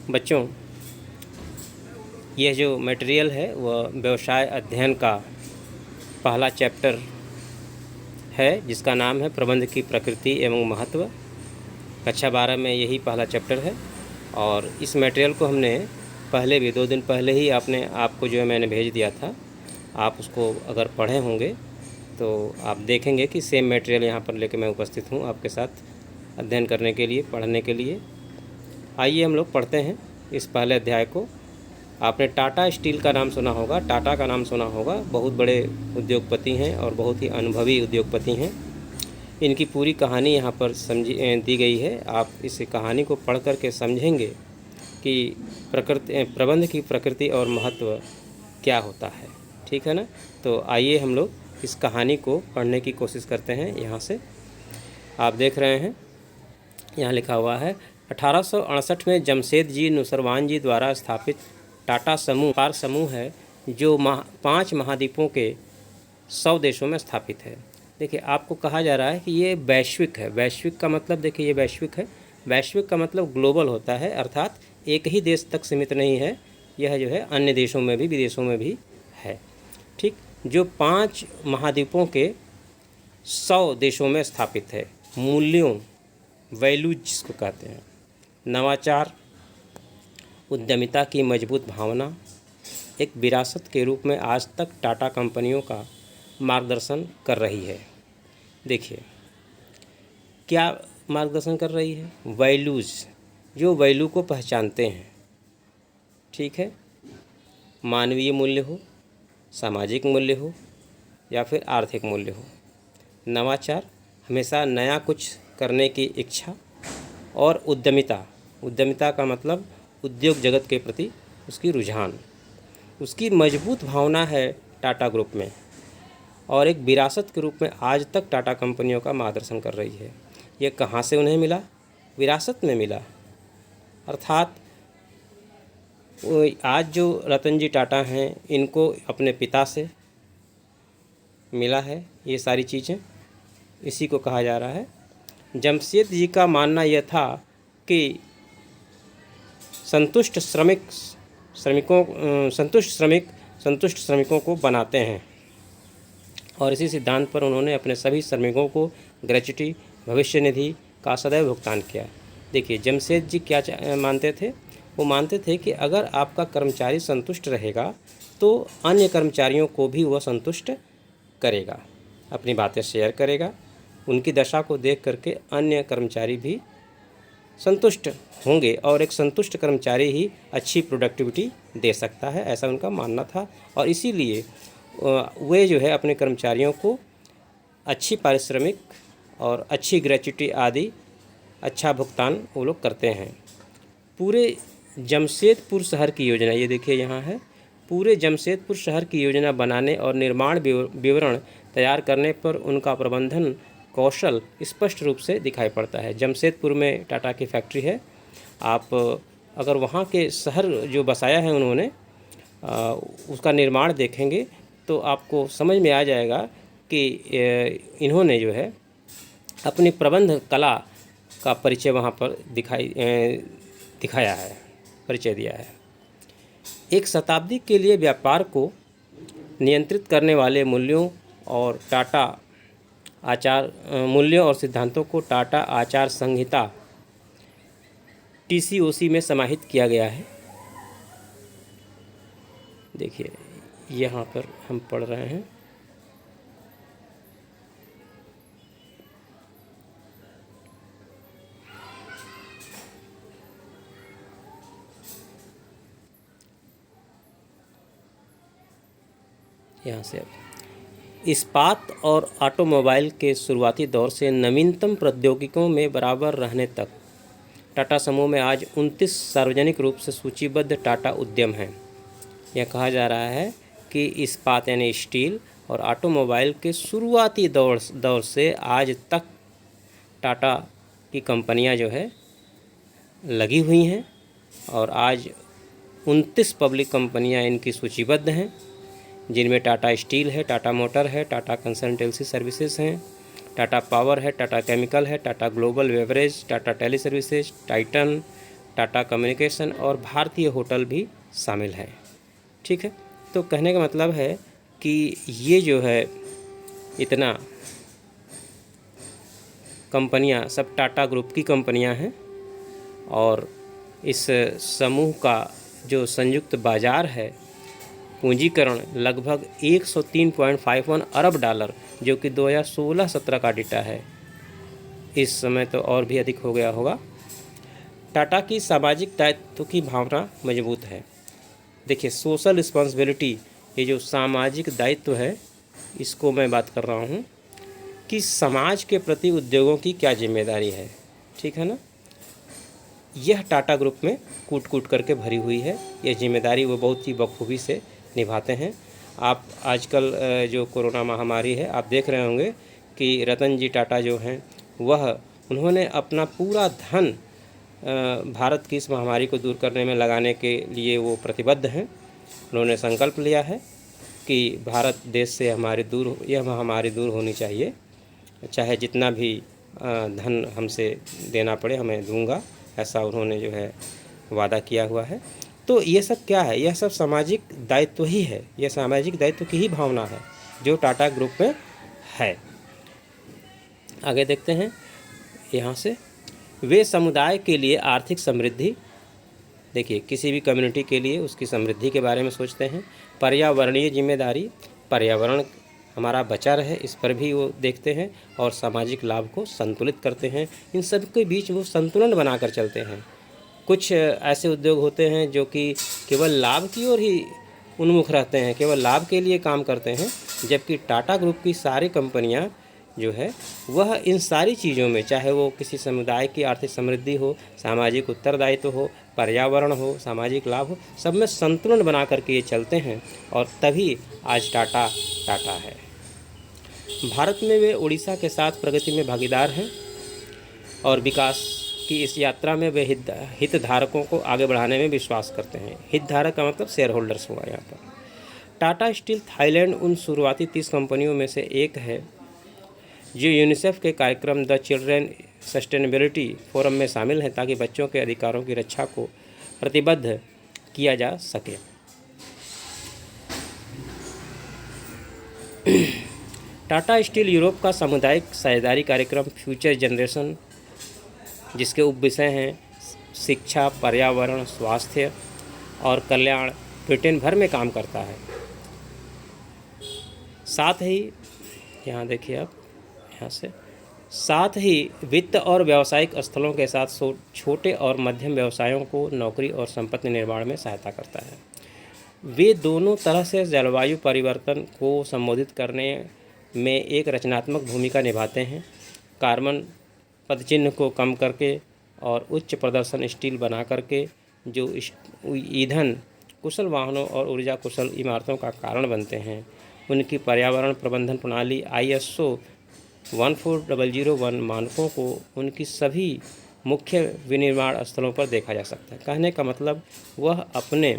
बच्चों, यह जो मटेरियल है वह व्यवसाय अध्ययन का पहला चैप्टर है, जिसका नाम है प्रबंध की प्रकृति एवं महत्व। कक्षा 12 में यही पहला चैप्टर है। और इस मटेरियल को हमने पहले भी 2 दिन पहले ही आपको जो है मैंने भेज दिया था। आप उसको अगर पढ़े होंगे तो आप देखेंगे कि सेम मटेरियल यहाँ पर लेकर मैं उपस्थित हूँ आपके साथ अध्ययन करने के लिए, पढ़ने के लिए। आइए हम लोग पढ़ते हैं इस पहले अध्याय को। आपने टाटा स्टील का नाम सुना होगा, टाटा का नाम सुना होगा। बहुत बड़े उद्योगपति हैं और बहुत ही अनुभवी उद्योगपति हैं। इनकी पूरी कहानी यहाँ पर दी गई है। आप इस कहानी को पढ़ कर के समझेंगे कि प्रबंध की प्रकृति और महत्व क्या होता है। ठीक है ना? तो आइए हम लोग इस कहानी को पढ़ने की कोशिश करते हैं। यहाँ से आप देख रहे हैं, यहाँ लिखा हुआ है 1868 में जमशेदजी नुसरवान जी द्वारा स्थापित टाटा समूह है, जो 5 महाद्वीपों के 100 देशों में स्थापित है। देखिए, आपको कहा जा रहा है कि ये वैश्विक है। वैश्विक का मतलब देखिए, ये वैश्विक है। वैश्विक का मतलब ग्लोबल होता है, अर्थात एक ही देश तक सीमित नहीं है। यह जो है अन्य देशों में भी, विदेशों में भी है। ठीक, जो 5 महाद्वीपों के 100 देशों में स्थापित है। मूल्यों, वैल्यूज जिसको कहते हैं, नवाचार, उद्यमिता की मजबूत भावना एक विरासत के रूप में आज तक टाटा कंपनियों का मार्गदर्शन कर रही है। देखिए, क्या मार्गदर्शन कर रही है? वैल्यूज़, जो वैल्यू को पहचानते हैं। ठीक है, मानवीय मूल्य हो, सामाजिक मूल्य हो या फिर आर्थिक मूल्य हो। नवाचार, हमेशा नया कुछ करने की इच्छा। और उद्यमिता का मतलब उद्योग जगत के प्रति उसकी रुझान, उसकी मजबूत भावना है टाटा ग्रुप में, और एक विरासत के रूप में आज तक टाटा कंपनियों का मार्गदर्शन कर रही है। ये कहाँ से उन्हें मिला? विरासत में मिला। अर्थात आज जो रतन जी टाटा हैं, इनको अपने पिता से मिला है ये सारी चीज़ें। इसी को कहा जा रहा है। जमशेद जी का मानना यह था कि संतुष्ट श्रमिकों को बनाते हैं, और इसी सिद्धांत पर उन्होंने अपने सभी श्रमिकों को ग्रेच्युटी, भविष्य निधि का सदैव भुगतान किया। देखिए, जमशेद जी क्या मानते थे? वो मानते थे कि अगर आपका कर्मचारी संतुष्ट रहेगा तो अन्य कर्मचारियों को भी वह संतुष्ट करेगा, अपनी बातें शेयर करेगा। उनकी दशा को देख करके अन्य कर्मचारी भी संतुष्ट होंगे, और एक संतुष्ट कर्मचारी ही अच्छी प्रोडक्टिविटी दे सकता है, ऐसा उनका मानना था। और इसीलिए वे जो है अपने कर्मचारियों को अच्छी पारिश्रमिक और अच्छी ग्रेच्युटी आदि अच्छा भुगतान वो लोग करते हैं। पूरे जमशेदपुर शहर की योजना, ये देखिए यहाँ है, पूरे जमशेदपुर शहर की योजना बनाने और निर्माण विवरण तैयार करने पर उनका प्रबंधन कौशल स्पष्ट रूप से दिखाई पड़ता है। जमशेदपुर में टाटा की फैक्ट्री है। आप अगर वहाँ के शहर जो बसाया है उन्होंने, उसका निर्माण देखेंगे तो आपको समझ में आ जाएगा कि इन्होंने जो है अपनी प्रबंध कला का परिचय वहाँ पर दिखाया है, परिचय दिया है। एक शताब्दी के लिए व्यापार को नियंत्रित करने वाले मूल्यों और सिद्धांतों को टाटा आचार संहिता TCOC में समाहित किया गया है। देखिए, यहाँ पर हम पढ़ रहे हैं, यहाँ से अब इस्पात और ऑटोमोबाइल के शुरुआती दौर से नवीनतम प्रौद्योगिकियों में बराबर रहने तक टाटा समूह में आज 29 सार्वजनिक रूप से सूचीबद्ध टाटा उद्यम हैं। यह कहा जा रहा है कि इस्पात यानी स्टील और ऑटोमोबाइल के शुरुआती दौर से आज तक टाटा की कंपनियां जो है लगी हुई हैं, और आज 29 पब्लिक कंपनियां इनकी सूचीबद्ध हैं, जिनमें टाटा स्टील है, टाटा मोटर है, टाटा कंसल्टेंसी सर्विसेज हैं, टाटा पावर है, टाटा केमिकल है, Tata global beverage, Tata tele services, Titan, Tata communication और भारतीय होटल भी शामिल है। ठीक है, तो कहने का मतलब है कि ये जो है इतना कंपनियां सब टाटा ग्रुप की कंपनियां हैं और इस समूह का जो संयुक्त बाजार है पूंजीकरण लगभग 103.51 अरब डॉलर, जो कि 2016-17 का डेटा है। इस समय तो और भी अधिक हो गया होगा। टाटा की सामाजिक दायित्व की भावना मजबूत है। देखिए, सोशल रिस्पॉन्सिबिलिटी, ये जो सामाजिक दायित्व है, इसको मैं बात कर रहा हूँ कि समाज के प्रति उद्योगों की क्या जिम्मेदारी है। ठीक है ना, यह टाटा ग्रुप में कूट कूट करके भरी हुई है। यह जिम्मेदारी वो बहुत ही बखूबी से निभाते हैं। आप आजकल जो कोरोना महामारी है, आप देख रहे होंगे कि रतन जी टाटा जो हैं वह उन्होंने अपना पूरा धन भारत की इस महामारी को दूर करने में लगाने के लिए वो प्रतिबद्ध हैं। उन्होंने संकल्प लिया है कि भारत देश से यह महामारी दूर होनी चाहिए, चाहे जितना भी धन हमसे देना पड़े हमें दूंगा, ऐसा उन्होंने जो है वादा किया हुआ है। तो ये सब क्या है? यह सब सामाजिक दायित्व ही है। यह सामाजिक दायित्व की ही भावना है जो टाटा ग्रुप में है। आगे देखते हैं यहाँ से, वे समुदाय के लिए आर्थिक समृद्धि, देखिए किसी भी कम्युनिटी के लिए उसकी समृद्धि के बारे में सोचते हैं। पर्यावरणीय जिम्मेदारी, पर्यावरण हमारा बचा रहे इस पर भी वो देखते हैं और सामाजिक लाभ को संतुलित करते हैं। इन सब के बीच वो संतुलन बनाकर चलते हैं। कुछ ऐसे उद्योग होते हैं जो कि केवल लाभ की ओर ही उन्मुख रहते हैं, केवल लाभ के लिए काम करते हैं, जबकि टाटा ग्रुप की सारी कंपनियां जो है वह इन सारी चीज़ों में, चाहे वो किसी समुदाय की आर्थिक समृद्धि हो, सामाजिक उत्तरदायित्व हो, पर्यावरण हो, सामाजिक लाभ हो, सब में संतुलन बना करके ये चलते हैं और तभी आज टाटा टाटा है। भारत में वे उड़ीसा के साथ प्रगति में भागीदार हैं और विकास की इस यात्रा में वे हितधारकों को आगे बढ़ाने में विश्वास करते हैं। हितधारक का मतलब शेयर होल्डर्स हुआ यहाँ पर। टाटा स्टील थाईलैंड उन शुरुआती 30 कंपनियों में से एक है जो यूनिसेफ के कार्यक्रम द चिल्ड्रेन सस्टेनेबिलिटी फोरम में शामिल हैं, ताकि बच्चों के अधिकारों की रक्षा को प्रतिबद्ध किया जा सके। टाटा स्टील यूरोप का सामुदायिक साझेदारी कार्यक्रम फ्यूचर जनरेशन, जिसके उप विषय हैं शिक्षा, पर्यावरण, स्वास्थ्य और कल्याण, ब्रिटेन भर में काम करता है। साथ ही यहाँ देखिए आप, यहाँ से साथ ही वित्त और व्यावसायिक स्थलों के साथ छोटे और मध्यम व्यवसायों को नौकरी और संपत्ति निर्माण में सहायता करता है। वे दोनों तरह से जलवायु परिवर्तन को संबोधित करने में एक रचनात्मक भूमिका निभाते हैं। कार्बन पदचिह्न को कम करके और उच्च प्रदर्शन स्टील बना करके जो ईंधन कुशल वाहनों और ऊर्जा कुशल इमारतों का कारण बनते हैं। उनकी पर्यावरण प्रबंधन प्रणाली ISO 14001 मानकों को उनकी सभी मुख्य विनिर्माण स्थलों पर देखा जा सकता है। कहने का मतलब वह अपने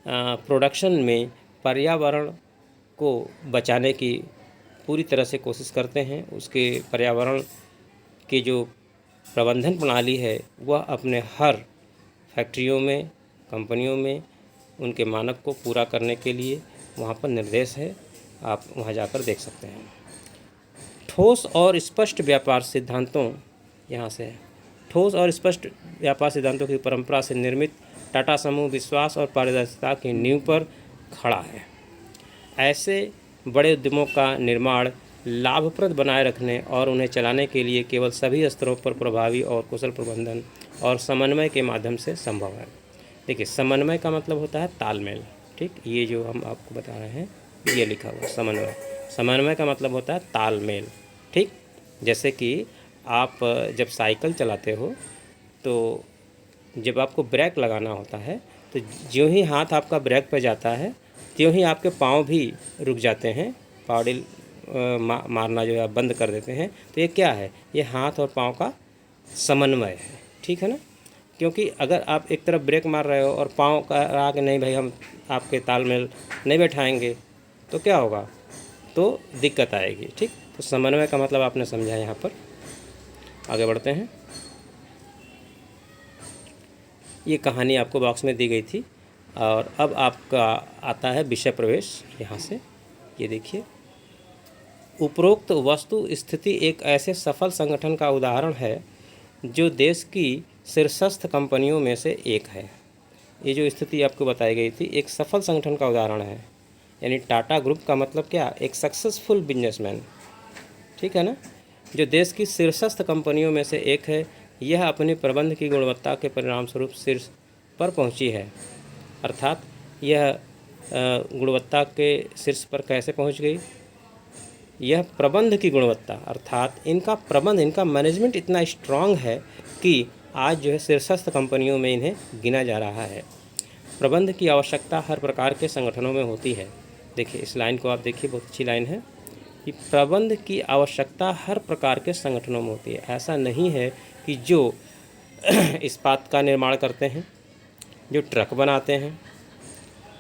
प्रोडक्शन में पर्यावरण को बचाने की पूरी तरह से कोशिश करते हैं। उसके पर्यावरण की जो प्रबंधन प्रणाली है वह अपने हर फैक्ट्रियों में, कंपनियों में उनके मानक को पूरा करने के लिए वहाँ पर निर्देश है। आप वहाँ जाकर देख सकते हैं। ठोस और स्पष्ट व्यापार सिद्धांतों, यहाँ से ठोस और स्पष्ट व्यापार सिद्धांतों की परंपरा से निर्मित टाटा समूह विश्वास और पारदर्शिता की नींव पर खड़ा है। ऐसे बड़े उद्यमों का निर्माण लाभप्रद बनाए रखने और उन्हें चलाने के लिए केवल सभी स्तरों पर प्रभावी और कुशल प्रबंधन और समन्वय के माध्यम से संभव है। देखिए, समन्वय का मतलब होता है तालमेल। ठीक, ये जो हम आपको बता रहे हैं ये लिखा हुआ समन्वय। समन्वय का मतलब होता है तालमेल। ठीक, जैसे कि आप जब साइकिल चलाते हो तो जब आपको ब्रेक लगाना होता है तो ज्यों ही हाथ आपका ब्रेक पर जाता है त्यों ही आपके पाँव भी रुक जाते हैं, पावडिल मारना जो है आप बंद कर देते हैं। तो ये क्या है? ये हाथ और पाँव का समन्वय है। ठीक है ना, क्योंकि अगर आप एक तरफ ब्रेक मार रहे हो और पाँव का रहा कि नहीं भाई हम आपके तालमेल नहीं बैठाएंगे तो क्या होगा? तो दिक्कत आएगी। ठीक, तो समन्वय का मतलब आपने समझा। यहाँ पर आगे बढ़ते हैं। ये कहानी आपको बॉक्स में दी गई थी। और अब आपका आता है विषय प्रवेश। यहाँ से ये देखिए, उपरोक्त वस्तु स्थिति एक ऐसे सफल संगठन का उदाहरण है जो देश की शीर्षस्थ कंपनियों में से एक है। ये जो स्थिति आपको बताई गई थी एक सफल संगठन का उदाहरण है, यानी टाटा ग्रुप का मतलब क्या, एक सक्सेसफुल बिजनेसमैन, ठीक है ना, जो देश की शीर्षस्थ कंपनियों में से एक है। यह अपने प्रबंध की गुणवत्ता के परिणामस्वरूप शीर्ष पर पहुंची है। अर्थात यह गुणवत्ता के शीर्ष पर कैसे पहुंच गई, यह प्रबंध की गुणवत्ता, अर्थात इनका प्रबंध, इनका मैनेजमेंट इतना स्ट्रांग है कि आज जो है शीर्षस्थ कंपनियों में इन्हें गिना जा रहा है। प्रबंध की आवश्यकता हर प्रकार के संगठनों में होती है। देखिए इस लाइन को आप देखिए, बहुत अच्छी लाइन है कि प्रबंध की आवश्यकता हर प्रकार के संगठनों में होती है। ऐसा नहीं है कि जो इस्पात का निर्माण करते हैं, जो ट्रक बनाते हैं,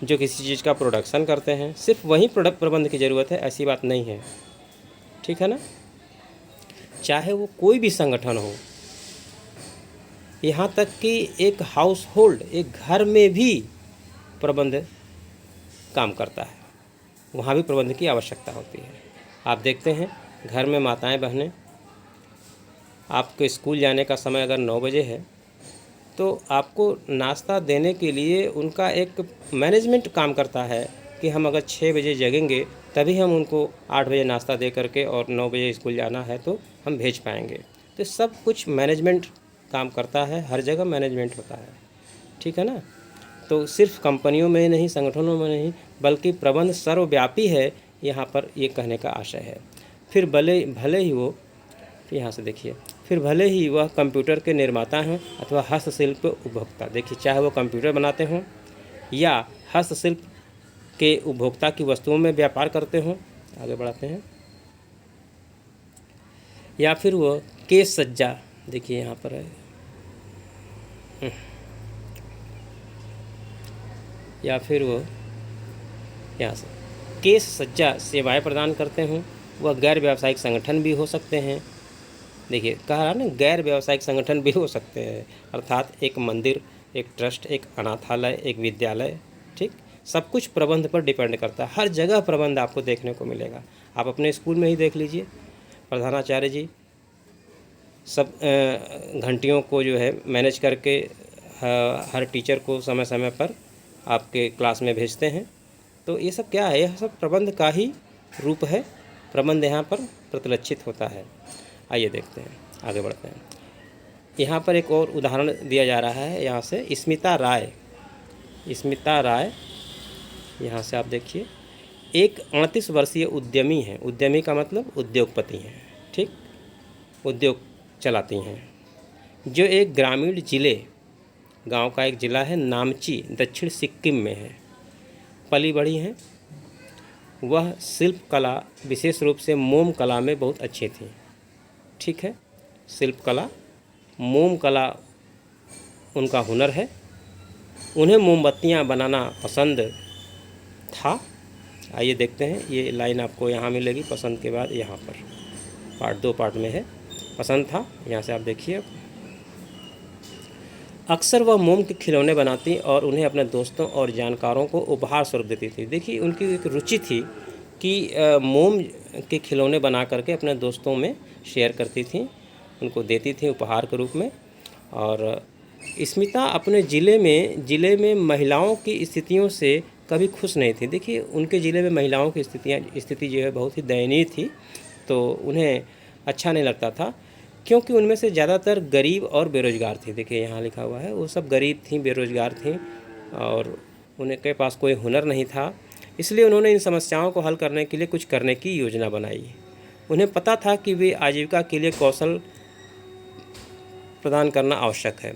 जो किसी चीज़ का प्रोडक्शन करते हैं, सिर्फ वही प्रोडक्ट प्रबंध की ज़रूरत है, ऐसी बात नहीं है, ठीक है ना। चाहे वो कोई भी संगठन हो, यहाँ तक कि एक हाउस होल्ड, एक घर में भी प्रबंध काम करता है, वहाँ भी प्रबंध की आवश्यकता होती है। आप देखते हैं घर में माताएं बहनें, आपके स्कूल जाने का समय अगर 9 बजे है तो आपको नाश्ता देने के लिए उनका एक मैनेजमेंट काम करता है कि हम अगर 6 बजे जगेंगे तभी हम उनको 8 बजे नाश्ता दे करके और 9 बजे स्कूल जाना है तो हम भेज पाएंगे। तो सब कुछ मैनेजमेंट काम करता है, हर जगह मैनेजमेंट होता है, ठीक है ना। तो सिर्फ कंपनियों में नहीं, संगठनों में नहीं, बल्कि प्रबंध सर्वव्यापी है, यहाँ पर ये कहने का आशय है। फिर भले ही वो, यहाँ से देखिए, फिर भले ही वह कंप्यूटर के निर्माता हों अथवा हस्तशिल्प उपभोक्ता। देखिए चाहे वो कंप्यूटर बनाते हों या हस्तशिल्प के उपभोक्ता की वस्तुओं में व्यापार करते हों, आगे बढ़ाते हैं, या फिर वो केस सज्जा, देखिए यहाँ पर है, या फिर वो यहाँ से केस सज्जा सेवाएं प्रदान करते हों, वह गैर व्यावसायिक संगठन भी हो सकते हैं। देखिए कहा ना, गैर व्यावसायिक संगठन भी हो सकते हैं, अर्थात एक मंदिर, एक ट्रस्ट, एक अनाथालय, एक विद्यालय, ठीक, सब कुछ प्रबंध पर डिपेंड करता है। हर जगह प्रबंध आपको देखने को मिलेगा। आप अपने स्कूल में ही देख लीजिए, प्रधानाचार्य जी सब घंटियों को जो है मैनेज करके हर टीचर को समय समय पर आपके क्लास में भेजते हैं। तो ये सब क्या है, यह सब प्रबंध का ही रूप है। प्रबंध यहाँ पर प्रतिलक्षित होता है। आइए देखते हैं, आगे बढ़ते हैं। यहाँ पर एक और उदाहरण दिया जा रहा है, यहाँ से स्मिता राय, यहाँ से आप देखिए, एक 38 वर्षीय उद्यमी हैं। उद्यमी का मतलब उद्योगपति हैं, ठीक, उद्योग चलाती हैं, जो एक ग्रामीण जिले, गांव का एक ज़िला है नामची, दक्षिण सिक्किम में है, पली बढ़ी हैं। वह शिल्प कला, विशेष रूप से मोम कला में बहुत अच्छी थी, ठीक है, शिल्प कला, मोम कला उनका हुनर है। उन्हें मोमबत्तियां बनाना पसंद था। आइए देखते हैं, ये लाइन आपको यहाँ मिलेगी, पसंद के बाद यहाँ पर पार्ट 2 पार्ट में है, पसंद था, यहाँ से आप देखिए। अक्सर वह मोम के खिलौने बनाती और उन्हें अपने दोस्तों और जानकारों को उपहार स्वरूप देती थी। देखिए उनकी एक रुचि थी कि मोम के खिलौने बना करके अपने दोस्तों में शेयर करती थी, उनको देती थी उपहार के रूप में। और स्मिता अपने ज़िले में महिलाओं की स्थितियों से कभी खुश नहीं थी। देखिए उनके ज़िले में महिलाओं की स्थिति जो है बहुत ही दयनीय थी, तो उन्हें अच्छा नहीं लगता था, क्योंकि उनमें से ज़्यादातर गरीब और बेरोज़गार थे। देखिए यहाँ लिखा हुआ है, वो सब गरीब थीं, बेरोज़गार थीं और उनके पास कोई हुनर नहीं था। इसलिए उन्होंने इन समस्याओं को हल करने के लिए कुछ करने की योजना बनाई। उन्हें पता था कि वे आजीविका के लिए कौशल प्रदान करना आवश्यक है।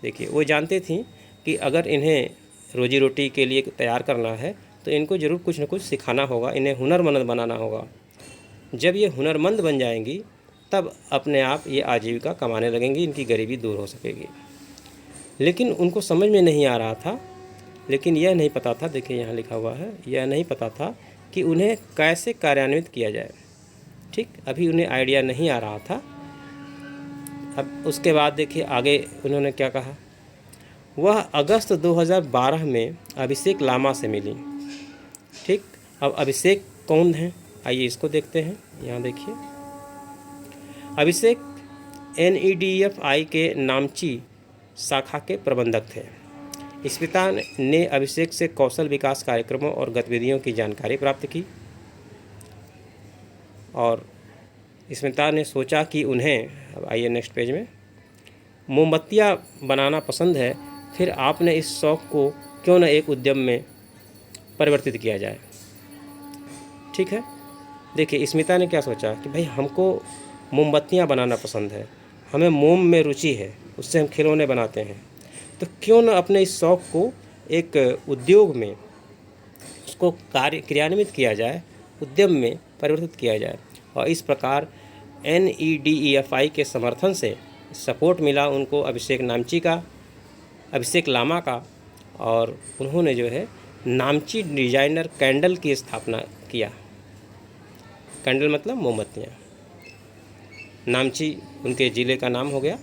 देखिए वो जानती थीं कि अगर इन्हें रोजी रोटी के लिए तैयार करना है तो इनको ज़रूर कुछ न कुछ सिखाना होगा, इन्हें हुनरमंद बनाना होगा। जब ये हुनरमंद बन जाएंगी तब अपने आप ये आजीविका कमाने लगेंगी, इनकी गरीबी दूर हो सकेगी। लेकिन उनको समझ में नहीं आ रहा था, लेकिन यह नहीं पता था, देखिए यहाँ लिखा हुआ है, यह नहीं पता था कि उन्हें कैसे कार्यान्वित किया जाए, ठीक, अभी उन्हें आइडिया नहीं आ रहा था। अब उसके बाद देखिए आगे उन्होंने क्या कहा, वह अगस्त 2012 में अभिषेक लामा से मिली। ठीक, अब अभिषेक कौन है, आइए इसको देखते हैं। यहाँ देखिए, अभिषेक NEDFI के नामची शाखा के प्रबंधक थे। स्मिता ने अभिषेक से कौशल विकास कार्यक्रमों और गतिविधियों की जानकारी प्राप्त की और स्मिता ने सोचा कि उन्हें, अब आइए नेक्स्ट पेज में, मोमबत्तियाँ बनाना पसंद है, फिर आपने इस शौक़ को क्यों न एक उद्यम में परिवर्तित किया जाए। ठीक है, देखिए स्मिता ने क्या सोचा कि भाई हमको मोमबत्तियाँ बनाना पसंद है, हमें मोम में रुचि है, उससे हम खिलौने बनाते हैं, तो क्यों न अपने इस शौक़ को एक उद्योग में उसको क्रियान्वित किया जाए, उद्यम में परिवर्तित किया जाए। और इस प्रकार NEDFI के समर्थन से सपोर्ट मिला उनको अभिषेक लामा का, और उन्होंने जो है नामची डिजाइनर कैंडल की स्थापना किया। कैंडल मतलब मोमबत्तियाँ, नामची उनके ज़िले का नाम हो गया।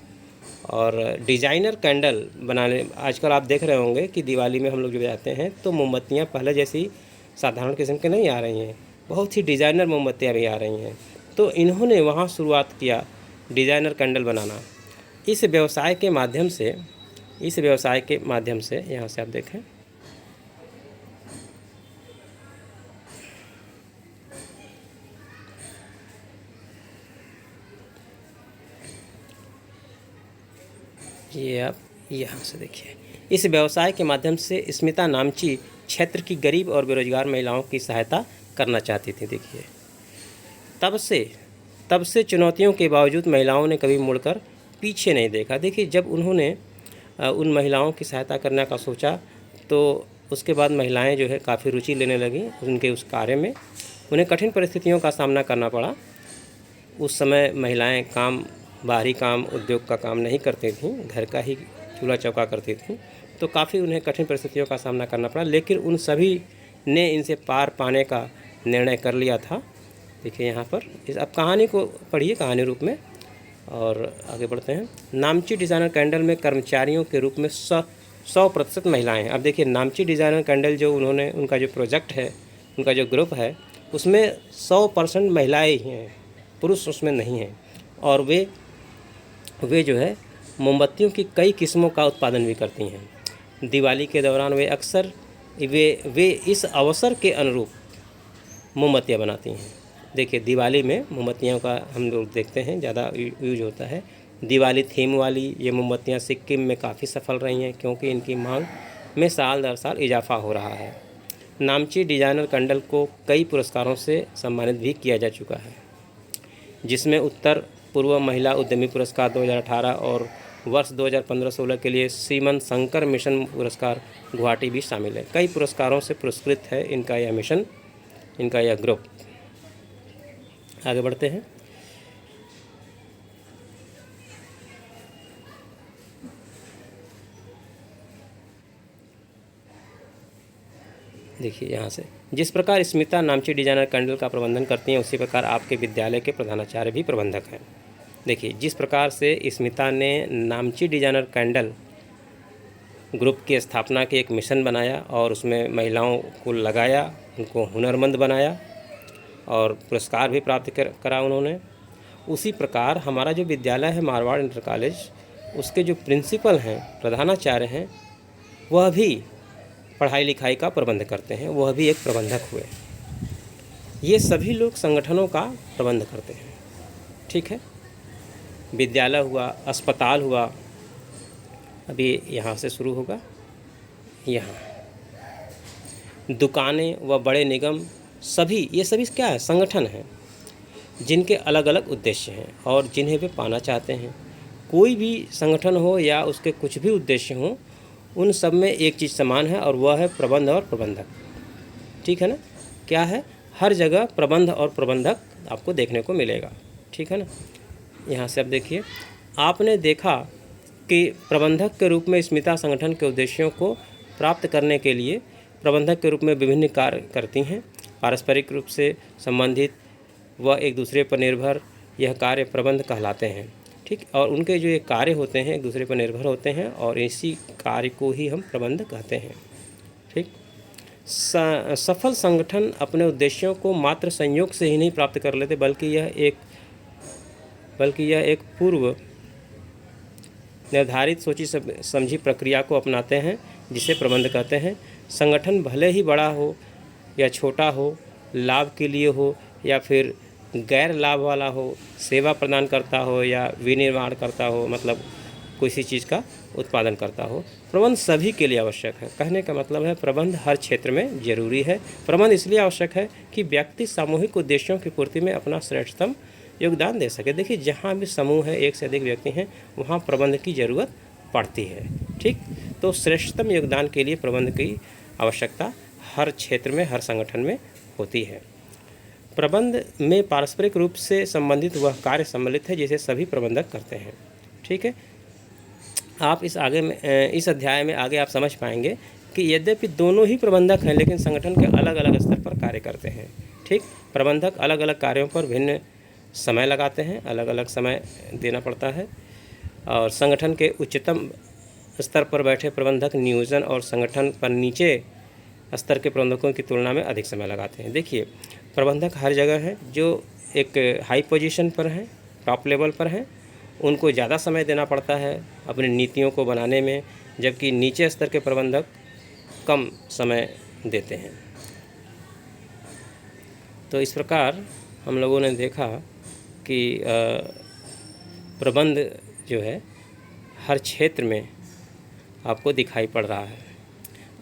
और डिजाइनर कैंडल बनाने, आजकल आप देख रहे होंगे कि दिवाली में हम लोग जब जाते हैं तो मोमबत्तियाँ पहले जैसी साधारण किस्म के नहीं आ रही हैं, बहुत ही डिजाइनर मोमबत्तियाँ भी आ रही हैं। तो इन्होंने वहाँ शुरुआत किया डिजाइनर कैंडल बनाना। इस व्यवसाय के माध्यम से यहाँ से आप देखें, ये आप यहाँ से देखिए, इस व्यवसाय के माध्यम से स्मिता नामची क्षेत्र की गरीब और बेरोजगार महिलाओं की सहायता करना चाहती थी। देखिए तब से चुनौतियों के बावजूद महिलाओं ने कभी मुड़कर पीछे नहीं देखा। देखिए जब उन्होंने उन महिलाओं की सहायता करने का सोचा तो उसके बाद महिलाएं जो है काफ़ी रुचि लेने लगी उनके उस कार्य में। उन्हें कठिन परिस्थितियों का सामना करना पड़ा। उस समय महिलाएं बाहरी काम, उद्योग का काम नहीं करती थीं, घर का ही चूल्हा चौका करती थीं, तो काफ़ी उन्हें कठिन परिस्थितियों का सामना करना पड़ा, लेकिन उन सभी ने इनसे पार पाने का निर्णय कर लिया था। देखिए यहाँ पर अब कहानी को पढ़िए कहानी रूप में और आगे बढ़ते हैं। नामची डिज़ाइनर कैंडल में कर्मचारियों के रूप में 100% महिलाएं हैं। अब देखिए नामची डिज़ाइनर कैंडल जो उनका जो प्रोजेक्ट है, उनका जो ग्रुप है, उसमें 100% महिलाएं ही हैं, पुरुष उसमें नहीं हैं। और वे जो है मोमबत्तियों की कई किस्मों का उत्पादन भी करती हैं। दिवाली के दौरान वे इस अवसर के अनुरूप मोमबत्तियाँ बनाती हैं। देखिए दिवाली में मोमबत्तियों का हम लोग देखते हैं ज़्यादा यूज होता है। दिवाली थीम वाली ये मोमबत्तियाँ सिक्किम में काफ़ी सफल रही हैं क्योंकि इनकी मांग में साल दर साल इजाफा हो रहा है। नामची डिजाइनर कैंडल को कई पुरस्कारों से सम्मानित भी किया जा चुका है, जिसमें उत्तर पूर्व महिला उद्यमी पुरस्कार 2018 और वर्ष 2015-16 के लिए श्रीमन शंकर मिशन पुरस्कार गुवाहाटी भी शामिल है। कई पुरस्कारों से पुरस्कृत है इनका यह मिशन, इनका यह ग्रुप। आगे बढ़ते हैं। देखिए यहाँ से, जिस प्रकार स्मिता नामची डिजाइनर कैंडल का प्रबंधन करती हैं उसी प्रकार आपके विद्यालय के प्रधानाचार्य भी प्रबंधक हैं। देखिए जिस प्रकार से स्मिता ने नामची डिजाइनर कैंडल ग्रुप की स्थापना की, एक मिशन बनाया और उसमें महिलाओं को लगाया, उनको हुनरमंद बनाया और पुरस्कार भी प्राप्त करा उन्होंने, उसी प्रकार हमारा जो विद्यालय है मारवाड़ इंटर कॉलेज, उसके जो प्रिंसिपल हैं, प्रधानाचार्य हैं, वह भी पढ़ाई लिखाई का प्रबंध करते हैं, वह भी एक प्रबंधक हुए। ये सभी लोग संगठनों का प्रबंध करते हैं। ठीक है, विद्यालय हुआ, अस्पताल हुआ, अभी यहाँ से शुरू होगा, यहाँ दुकानें व बड़े निगम, ये सभी क्या है, संगठन हैं जिनके अलग अलग उद्देश्य हैं और जिन्हें वे पाना चाहते हैं। कोई भी संगठन हो या उसके कुछ भी उद्देश्य हों, उन सब में एक चीज़ समान है और वह है प्रबंध और प्रबंधक। ठीक है ना, क्या है, हर जगह प्रबंध और प्रबंधक आपको देखने को मिलेगा। ठीक है ना, यहाँ से अब देखिए, आपने देखा कि प्रबंधक के रूप में स्मिता संगठन के उद्देश्यों को प्राप्त करने के लिए प्रबंधक के रूप में विभिन्न कार्य करती हैं। पारस्परिक रूप से संबंधित व एक दूसरे पर निर्भर यह कार्य प्रबंध कहलाते हैं। ठीक। और उनके जो ये कार्य होते हैं एक दूसरे पर निर्भर होते हैं और इसी कार्य को ही हम प्रबंध कहते हैं। ठीक। सफल संगठन अपने उद्देश्यों को मात्र संयोग से ही नहीं प्राप्त कर लेते, बल्कि यह एक पूर्व निर्धारित सोची समझी प्रक्रिया को अपनाते हैं, जिसे प्रबंध कहते हैं। संगठन भले ही बड़ा हो या छोटा हो, लाभ के लिए हो या फिर गैर लाभ वाला हो, सेवा प्रदान करता हो या विनिर्माण करता हो, मतलब किसी चीज़ का उत्पादन करता हो, प्रबंध सभी के लिए आवश्यक है। कहने का मतलब है प्रबंध हर क्षेत्र में जरूरी है। प्रबंध इसलिए आवश्यक है कि व्यक्ति सामूहिक उद्देश्यों की पूर्ति में अपना श्रेष्ठतम योगदान दे सके। देखिए, जहाँ भी समूह है, एक से अधिक व्यक्ति हैं, वहाँ प्रबंध की ज़रूरत पड़ती है। ठीक। तो श्रेष्ठतम योगदान के लिए प्रबंध की आवश्यकता हर क्षेत्र में, हर संगठन में होती है। प्रबंध में पारस्परिक रूप से संबंधित वह कार्य सम्मिलित है जिसे सभी प्रबंधक करते हैं। ठीक है। आप इस अध्याय में आगे आप समझ पाएंगे कि यद्यपि दोनों ही प्रबंधक हैं, लेकिन संगठन के अलग अलग स्तर पर कार्य करते हैं। ठीक। प्रबंधक अलग अलग कार्यों पर भिन्न समय लगाते हैं, अलग अलग समय देना पड़ता है, और संगठन के उच्चतम स्तर पर बैठे प्रबंधक नियोजन और संगठन पर नीचे स्तर के प्रबंधकों की तुलना में अधिक समय लगाते हैं। देखिए, प्रबंधक हर जगह है, जो एक हाई पोजीशन पर हैं, टॉप लेवल पर हैं, उनको ज़्यादा समय देना पड़ता है अपनी नीतियों को बनाने में, जबकि नीचे स्तर के प्रबंधक कम समय देते हैं। तो इस प्रकार हम लोगों ने देखा कि प्रबंध जो है हर क्षेत्र में आपको दिखाई पड़ रहा है।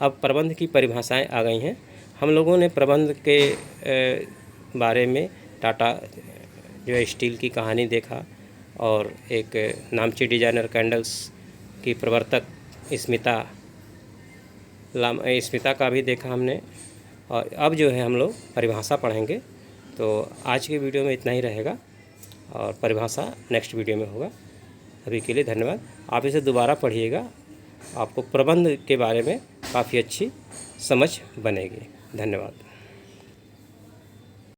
अब प्रबंध की परिभाषाएं आ गई हैं। हम लोगों ने प्रबंध के बारे में टाटा जो है स्टील की कहानी देखा, और एक नामची डिजाइनर कैंडल्स की प्रवर्तक स्मिता का भी देखा हमने। और अब जो है हम लोग परिभाषा पढ़ेंगे। तो आज के वीडियो में इतना ही रहेगा और परिभाषा नेक्स्ट वीडियो में होगा। अभी के लिए धन्यवाद। आप इसे दोबारा पढ़िएगा, आपको प्रबंध के बारे में काफ़ी अच्छी समझ बनेगी। धन्यवाद।